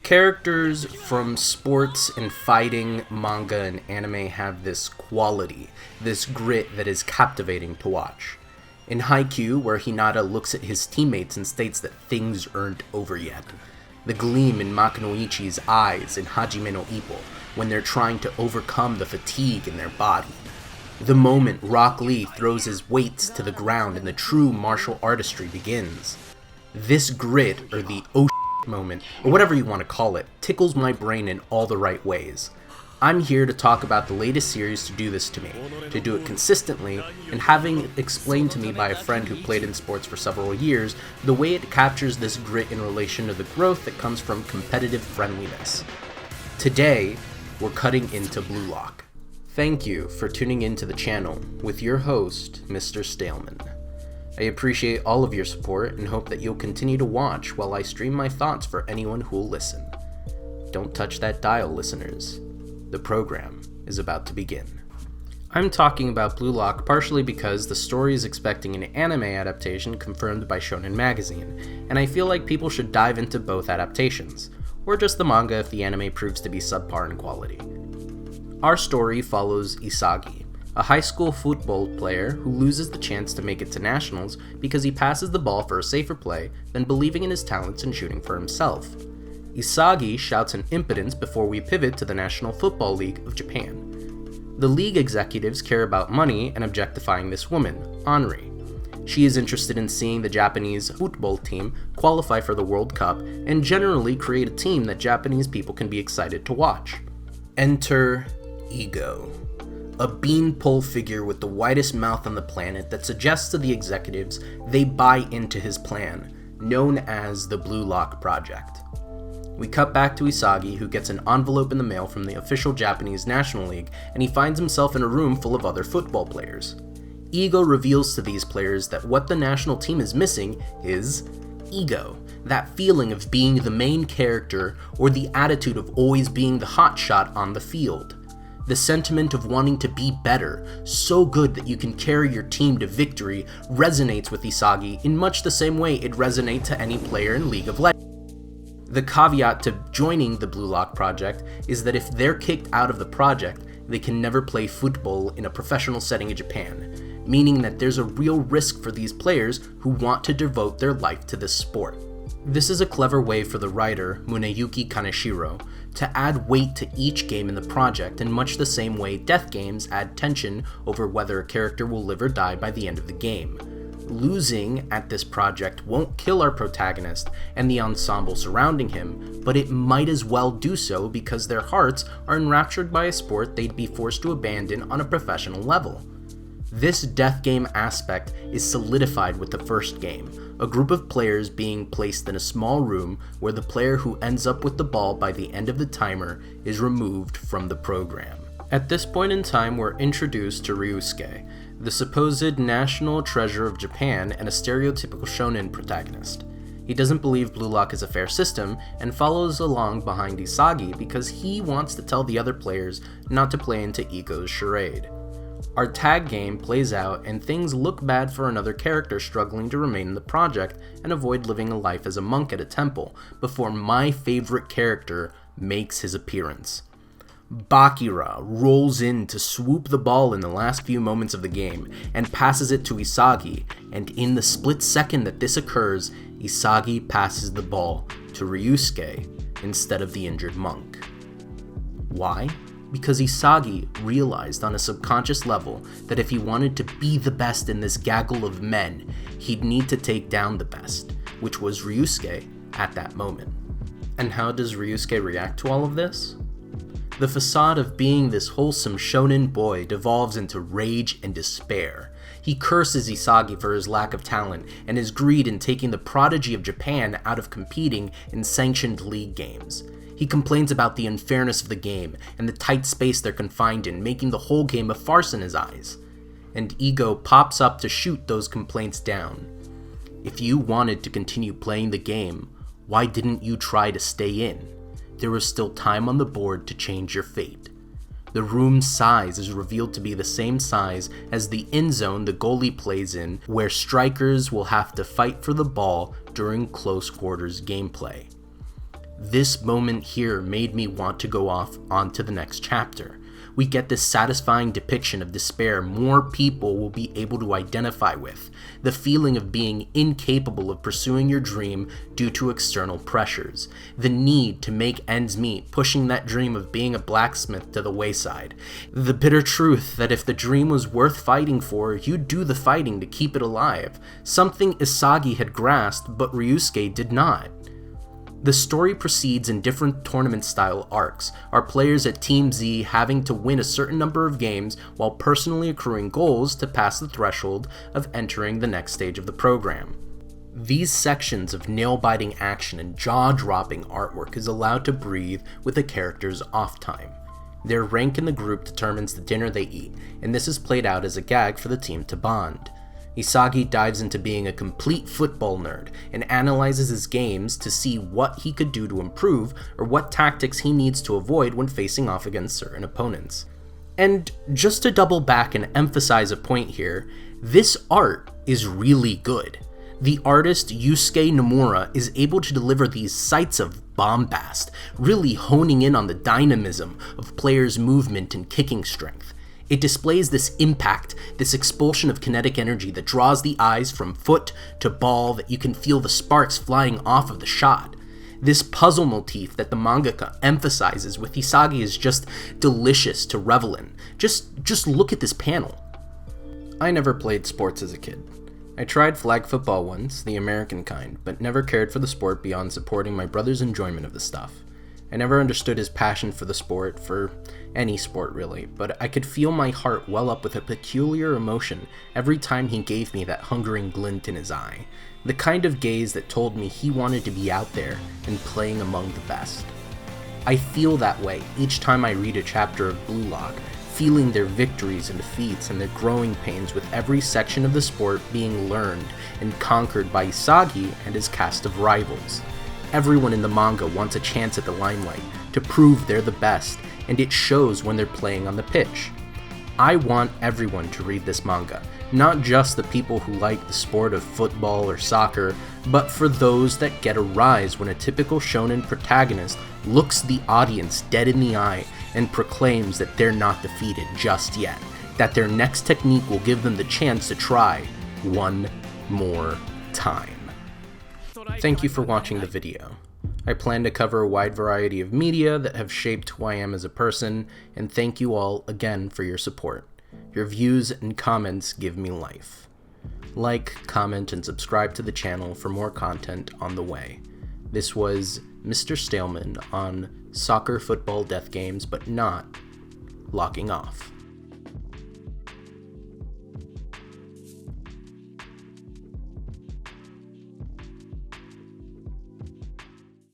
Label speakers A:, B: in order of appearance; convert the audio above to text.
A: Characters from sports and fighting, manga, and anime have this quality, this grit that is captivating to watch. In Haikyuu, where Hinata looks at his teammates and states that things aren't over yet. The gleam in Makunoichi's eyes in Hajime no Ippo, when they're trying to overcome the fatigue in their body. The moment Rock Lee throws his weights to the ground and the true martial artistry begins. This grit, or the moment, or whatever you want to call it, tickles my brain in all the right ways. I'm here to talk about the latest series to do this to me, to do it consistently, and having it explained to me by a friend who played in sports for several years, the way it captures this grit in relation to the growth that comes from competitive friendliness. Today, we're cutting into Blue Lock. Thank you for tuning into the channel with your host, Mr. Staleman. I appreciate all of your support and hope that you'll continue to watch while I stream my thoughts for anyone who'll listen. Don't touch that dial, listeners. The program is about to begin. I'm talking about Blue Lock partially because the story is expecting an anime adaptation confirmed by Shonen Magazine, and I feel like people should dive into both adaptations, or just the manga if the anime proves to be subpar in quality. Our story follows Isagi, a high school football player who loses the chance to make it to nationals because he passes the ball for a safer play than believing in his talents and shooting for himself. Isagi shouts an impotence before we pivot to the National Football League of Japan. The league executives care about money and objectifying this woman, Henri. She is interested in seeing the Japanese football team qualify for the World Cup and generally create a team that Japanese people can be excited to watch. Enter Ego, a beanpole figure with the widest mouth on the planet that suggests to the executives they buy into his plan, known as the Blue Lock Project. We cut back to Isagi, who gets an envelope in the mail from the official Japanese National League, and he finds himself in a room full of other football players. Ego reveals to these players that what the national team is missing is ego, that feeling of being the main character or the attitude of always being the hotshot on the field. The sentiment of wanting to be better, so good that you can carry your team to victory, resonates with Isagi in much the same way it resonates to any player in League of Legends. The caveat to joining the Blue Lock Project is that if they're kicked out of the project, they can never play football in a professional setting in Japan, meaning that there's a real risk for these players who want to devote their life to this sport. This is a clever way for the writer, Muneyuki Kaneshiro, to add weight to each game in the project in much the same way death games add tension over whether a character will live or die by the end of the game. Losing at this project won't kill our protagonist and the ensemble surrounding him, but it might as well do so because their hearts are enraptured by a sport they'd be forced to abandon on a professional level. This death game aspect is solidified with the first game, a group of players being placed in a small room where the player who ends up with the ball by the end of the timer is removed from the program. At this point in time, we're introduced to Ryusuke, the supposed national treasure of Japan and a stereotypical shonen protagonist. He doesn't believe Blue Lock is a fair system and follows along behind Isagi because he wants to tell the other players not to play into Ego's charade. Our tag game plays out and things look bad for another character struggling to remain in the project and avoid living a life as a monk at a temple before my favorite character makes his appearance. Bakira rolls in to swoop the ball in the last few moments of the game and passes it to Isagi, and in the split second that this occurs, Isagi passes the ball to Ryusuke instead of the injured monk. Why? Because Isagi realized on a subconscious level that if he wanted to be the best in this gaggle of men, he'd need to take down the best, which was Ryusuke at that moment. And how does Ryusuke react to all of this? The facade of being this wholesome shonen boy devolves into rage and despair. He curses Isagi for his lack of talent and his greed in taking the prodigy of Japan out of competing in sanctioned league games. He complains about the unfairness of the game and the tight space they're confined in, making the whole game a farce in his eyes. And Ego pops up to shoot those complaints down. If you wanted to continue playing the game, why didn't you try to stay in? There was still time on the board to change your fate. The room's size is revealed to be the same size as the end zone the goalie plays in, where strikers will have to fight for the ball during close quarters gameplay. This moment here made me want to go off onto the next chapter. We get this satisfying depiction of despair more people will be able to identify with, the feeling of being incapable of pursuing your dream due to external pressures, the need to make ends meet, pushing that dream of being a blacksmith to the wayside, the bitter truth that if the dream was worth fighting for, you'd do the fighting to keep it alive, something Isagi had grasped but Ryusuke did not. The story proceeds in different tournament-style arcs, our players at Team Z having to win a certain number of games while personally accruing goals to pass the threshold of entering the next stage of the program. These sections of nail-biting action and jaw-dropping artwork is allowed to breathe with the characters' off time. Their rank in the group determines the dinner they eat, and this is played out as a gag for the team to bond. Isagi dives into being a complete football nerd and analyzes his games to see what he could do to improve or what tactics he needs to avoid when facing off against certain opponents. And just to double back and emphasize a point here, this art is really good. The artist Yusuke Nomura is able to deliver these sights of bombast, really honing in on the dynamism of players' movement and kicking strength. It displays this impact, this expulsion of kinetic energy that draws the eyes from foot to ball, that you can feel the sparks flying off of the shot. This puzzle motif that the mangaka emphasizes with Isagi is just delicious to revel in. Just look at this panel. I never played sports as a kid. I tried flag football once, the American kind, but never cared for the sport beyond supporting my brother's enjoyment of the stuff. I never understood his passion for the sport, for any sport really, but I could feel my heart well up with a peculiar emotion every time he gave me that hungering glint in his eye, the kind of gaze that told me he wanted to be out there and playing among the best. I feel that way each time I read a chapter of Blue Lock, feeling their victories and defeats and their growing pains with every section of the sport being learned and conquered by Isagi and his cast of rivals. Everyone in the manga wants a chance at the limelight, to prove they're the best, and it shows when they're playing on the pitch. I want everyone to read this manga, not just the people who like the sport of football or soccer, but for those that get a rise when a typical shonen protagonist looks the audience dead in the eye and proclaims that they're not defeated just yet, that their next technique will give them the chance to try one more time. Thank you for watching the video. I plan to cover a wide variety of media that have shaped who I am as a person, and thank you all again for your support. Your views and comments give me life. Like, comment, and subscribe to the channel for more content on the way. This was Mr. Staleman on Soccer Football Death Games, but not locking off.